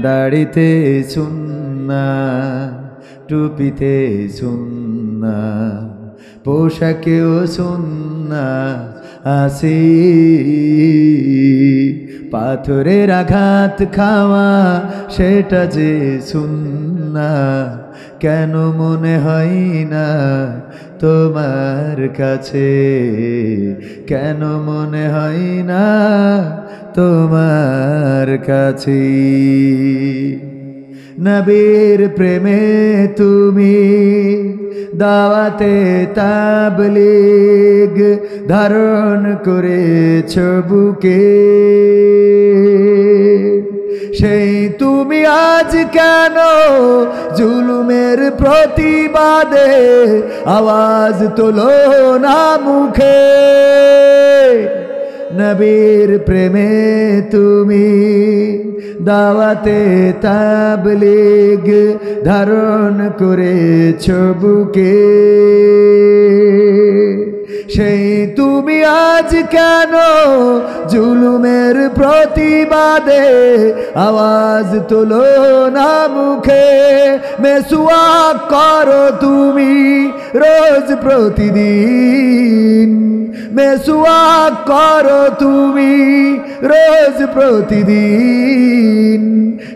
দাড়িতে সুন্নাহ, টুপিতে সুন্নাহ, পোশাকেও সুন্নাহ আসি। পাথরের আঘাত খাওয়া সেটা যে সুন্নাহ, কেন মনে হয় না তোমার কাছে? কেন মনে হয় না তোমার কাছে? নবীর প্রেমে তুমি দাওয়াতে তাবলীগ ধারণ করেছ বুকে, সেই তুমি আজ কেন জুলুমের প্রতিবাদে আওয়াজ তোলো না মুখে? নবীর প্রেমে তুমি দাওয়াতে তাবলীগ ধারণ করেছ বুকে, সেই তুমি আজ কেন জুলুমের প্রতিবাদে আওয়াজ তোলো না মুখে? মেসওয়াক করো তুমি রোজ প্রতিদিন, মেসওয়াক করো তুমি রোজ প্রতিদিন,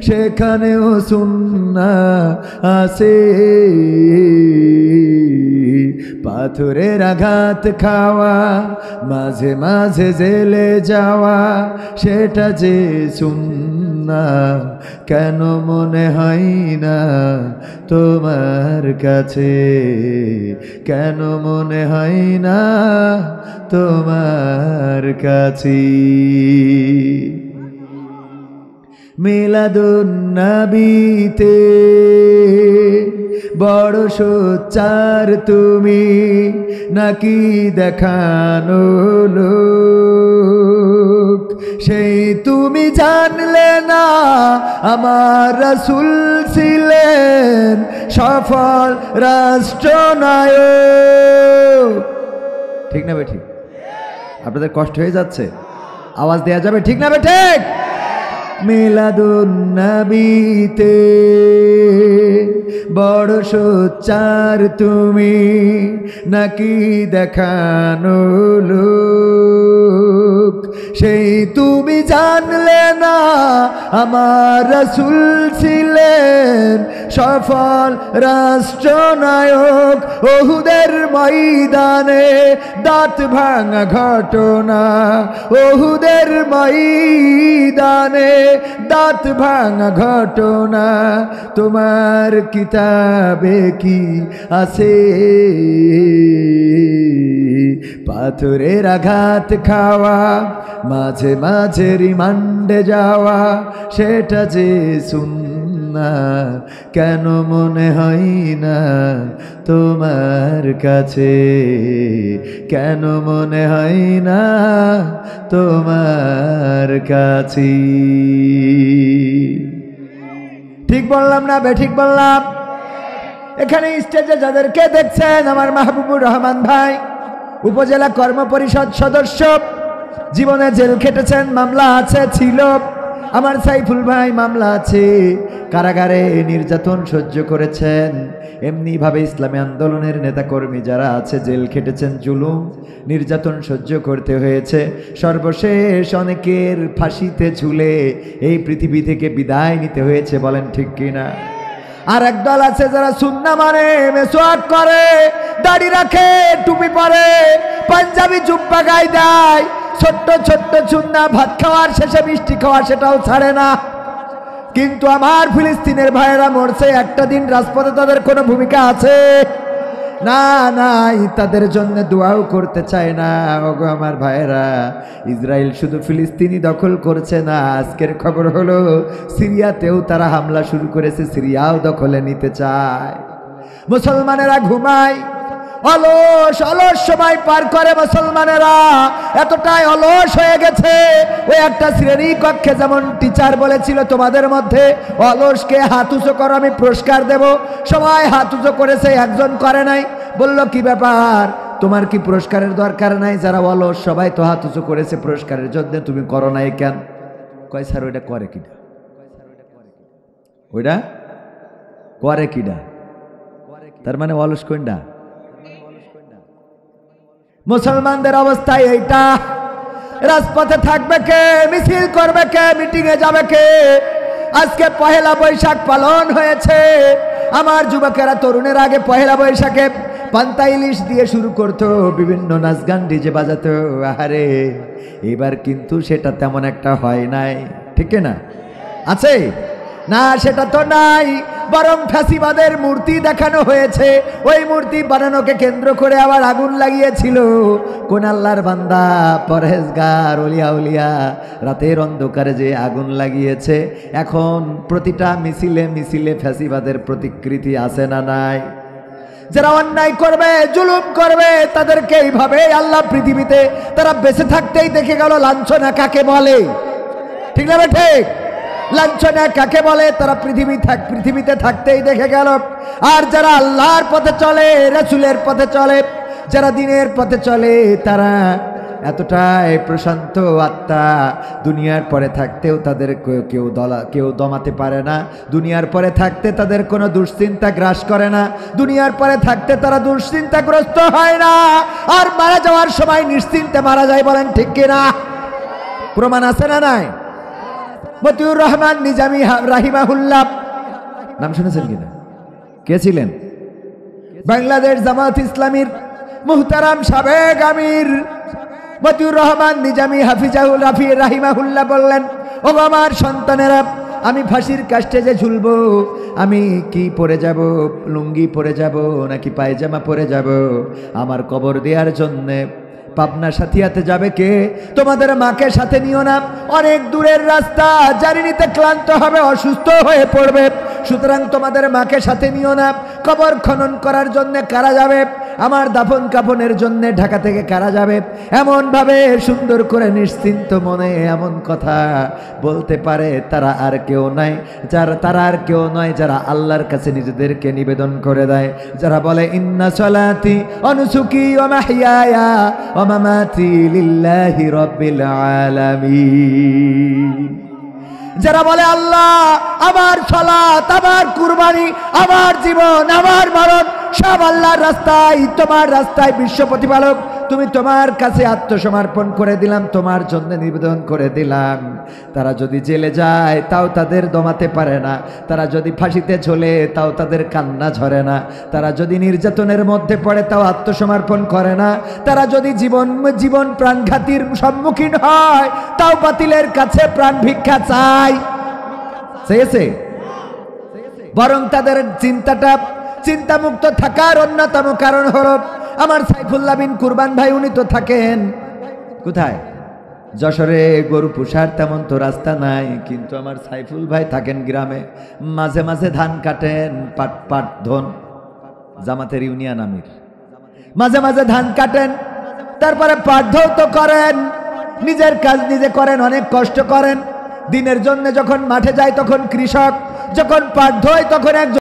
সেখানেও সুন্নাহ আছে। পাথরের আঘাত খাওয়া, মাঝে মাঝে জেলে যাওয়া, সেটা যে সুন্নাহ, কেন মনে হয় না তোমার কাছে? কেন মনে হয় না তোমার কাছে? মিলাদুন নবীতে বড় সোচ্চার তুমি, নাকি দেখানো লোক? সেই তুমি জানলে না আমার রাসূল ছিলেন সফল রাষ্ট্রনায়ক। ঠিক না বেঠিক? আপনাদের কষ্ট হয়ে যাচ্ছে? আওয়াজ দেয়া যাবে ঠিক না বেঠিক? মিলাদুন নবীতে বড় সোচ্চার তুমি, নাকি দেখানো লোক? সেই তুমি জানলে না আমার রাসূল ছিলেন সফল রাষ্ট্রনায়ক। ওহুদের ময়দানে দাঁত ভাঙা ঘটনা, ওহুদের ময়দানে দাঁত ভাঙা ঘটনা তোমার কিতাবে কি আছে? পাথরের আঘাত খাওয়া, মাঝে মাঝে রিমান্ডে যাওয়া, সেটা যে সুন্নাহ, কেন মনে হয় না তোমার কাছে? কেন মনে হয় না তোমার কাছে? ঠিক বললাম না বেঠিক বললাম? এখানে স্টেজে যাদেরকে দেখছেন, আমার মাহবুবুর রহমান ভাই উপজেলা কর্ম পরিষদ সদস্য, জীবনে জেল খেটেছেন, মামলা আছে ছিল। আমার সাইফুল ভাই মামলা আছে, কারাগারে নির্যাতন সহ্য করেছেন। এমনি ভাবে ইসলামী আন্দোলনের নেতাকর্মী যারা আছে জেল খেটেছেন, জুলুম নির্যাতন সহ্য করতে হয়েছে। সর্বশেষ অনেকের ফাঁসিতে ঝুলে এই পৃথিবী থেকে বিদায় নিতে হয়েছে। বলেন ঠিক কিনা? আর একদল আছে যারা সুন্নাহ মানে, মেসওয়াক করে, দাড়ি রাখে, টুপি পরে, পাঞ্জাবি জুব্বা গায়ে দেয়, ছোট্ট ছোট্ট সুন্নাহ, ভাত খাওয়ার শেষে মিষ্টি খাওয়া সেটাও ছাড়ে না। কিন্তু আমার ফিলিস্তিনের ভাইয়েরা মরছে, একটা দিন রাজপথে তাদের কোনো ভূমিকা আছে না? নাই, তাদের জন্য দোয়াও করতে চায় না। ওগো আমার ভাইয়েরা, ইসরায়েল শুধু ফিলিস্তিনি দখল করছে না, আজকের খবর হলো সিরিয়াতেও তারা হামলা শুরু করেছে, সিরিয়াও দখলে নিতে চায়। মুসলমানেরা ঘুমায়, অলস অলস সময় পার করে মুসলমানেরা, এতটাই অলস হয়ে গেছে। ওই একটা শ্রেণী কক্ষে যেমন টিচার বলেছিল তোমাদের মধ্যে অলসকে হাত উঁচু করো, আমি পুরস্কার দেব, সবাই হাত উঁচু করেছে, একজন করে নাই। বলল কি ব্যাপার, তোমার কি পুরস্কারের দরকার নাই? যারা অলস সবাই তো হাত উঁচু করেছে পুরস্কারের জন্য, তুমি করো নাই কেন? কয় স্যার ওইটা করে কিনা? ওইটা করে কিডা, তার মানে অলস কোনটা? মুসলমানদের অবস্থা এইটা। রাজপথে থাকবে কে, মিছিল করবে কে, মিটিং এ যাবে কে? আজকে পহেলা বৈশাখ পালন হয়েছে, আমার যুবকেরা তরুণের আগে পহেলা বৈশাখে পান্তা ইলিশ দিয়ে শুরু করতো, বিভিন্ন নাচ গান ডিজে বাজাতো। আরে এবার কিন্তু সেটা তেমন একটা হয় নাই, ঠিক না? আছে না? সেটা তো নাই, বরং ফ্যাসিবাদের মূর্তি দেখানো হয়েছে। ওই মূর্তি বানানোকে কেন্দ্র করে আবার আগুন লাগিয়েছিল কোন আল্লাহর বান্দা, পরহেজগার, ওলিয়া উলিয়া, রাতের অন্ধকারে যে আগুন লাগিয়েছে। এখন প্রতিটা মিছিলে মিছিলে ফ্যাসিবাদের প্রতিকৃতি আছে না নাই? যারা অন্যায় করবে, জুলুম করবে, তাদেরকে এইভাবে আল্লাহ পৃথিবীতে তারা বেঁচে থাকতেই দেখে গেল। লাঞ্ছনা কাকে বলে? ঠিক না ঠিক? লাঞ্ছনা কাকে বলে? তারা পৃথিবীতে থাকতেই দেখে গেল। আর যারা আল্লাহর পথে চলে, রাসূলের পথে চলে, যারা দ্বীনের পথে চলে, তারা এতটাই প্রশান্ত আত্মা, দুনিয়ার পরে থাকতেও তাদের কেউ দমাতে পারে না। দুনিয়ার পরে থাকতে তাদের কোনো দুশ্চিন্তা গ্রাস করে না। দুনিয়ার পরে থাকতে তারা দুশ্চিন্তাগ্রস্ত হয় না। আর মারা যাওয়ার সময় নিশ্চিন্তে মারা যায়। বলেন ঠিক কিনা? প্রমাণ আছে না নাই? মতিউর রহমান নিজামী রাহিমাহুল্লাহ, নাম শুনেছেন কিনা? কে ছিলেন? বাংলাদেশ জামাত ইসলামীর মুহতারাম সাবেক আমির মতিউর রহমান নিজামী হাফিজাহুল রাফি রাহিমাহুল্লাহ বললেন, ও আমার সন্তানেরা, আমি ফাঁসির কাস্টে যে ঝুলবো, আমি কি পরে যাব? লুঙ্গি পরে যাব নাকি পায়জামা পরে যাব? আমার কবর দেওয়ার জন্যে পাবনা সাথিয়াতে যাবে কে? তোমাদের মাকে সাথে নিও না, অনেক দূরের রাস্তা, জার্নি নিতে ক্লান্ত হবে, অসুস্থ হয়ে পড়বে। সুতরাং তোমাদের মাকে সাথে নিও না। কবর খনন করার জন্য কারা যাবে? আমার দাফন কাফনের জন্য ঢাকা থেকে কারা যাবে? এমন ভাবে সুন্দর করে নিশ্চিন্ত মনে এমন কথা বলতে পারে, তারা আর কেউ নাই, যারা আল্লাহর কাছে নিজেদেরকে নিবেদন করে দেয়, যারা বলে ইন্না সলাতি ওয়া নুসুকি ওয়া মাহইয়ায়া ওয়া মামাতি লিল্লাহি রাব্বিল আলামিন। যারা বলে আল্লাহ, আমার সালাত, আমার কুরবানি, আমার জীবন, আমার মরণ সব আল্লাহর রাস্তায়, তোমার রাস্তায় বিশ্ব প্রতিপালক, তুমি তোমার কাছে আত্মসমর্পণ করে দিলাম, তোমার জন্য নিবেদন করে দিলাম। তারা যদি জেলে যায় তাও তাদের দমাতে পারে না, তারা যদি ফাঁসিতে ঝোলে তাও তাদের কান্না ঝরে না, তারা যদি নির্যাতনের মধ্যে পড়ে তাও আত্মসমর্পণ করে না, তারা যদি জীবন প্রাণঘাতীর সম্মুখীন হয় তাও বাতিলের কাছে প্রাণ ভিক্ষা চায়। চেয়েছে? বরং তাদের চিন্তামুক্ত থাকার অন্যতম কারণ হলো, আমার সাইফুল্লাহ বিন কুরবান ভাই, উনি তো থাকেন কোথায়? যশোরে। গরু পুষার তেমন তো রাস্তা নাই, কিন্তু আমার সাইফুল ভাই থাকেন গ্রামে। মাঝে মাঝে ধান কাটেন, পাট ধন, জামাতের ইউনিয়ন আমির। মাঝে মাঝে ধান কাটেন, তারপরে পাট ধৌত করেন, নিজের কাজ নিজে করেন, অনেক কষ্ট করেন। দিনের জন্য যখন মাঠে যায় তখন কৃষক, যখন পাট ধোয় তখন একজন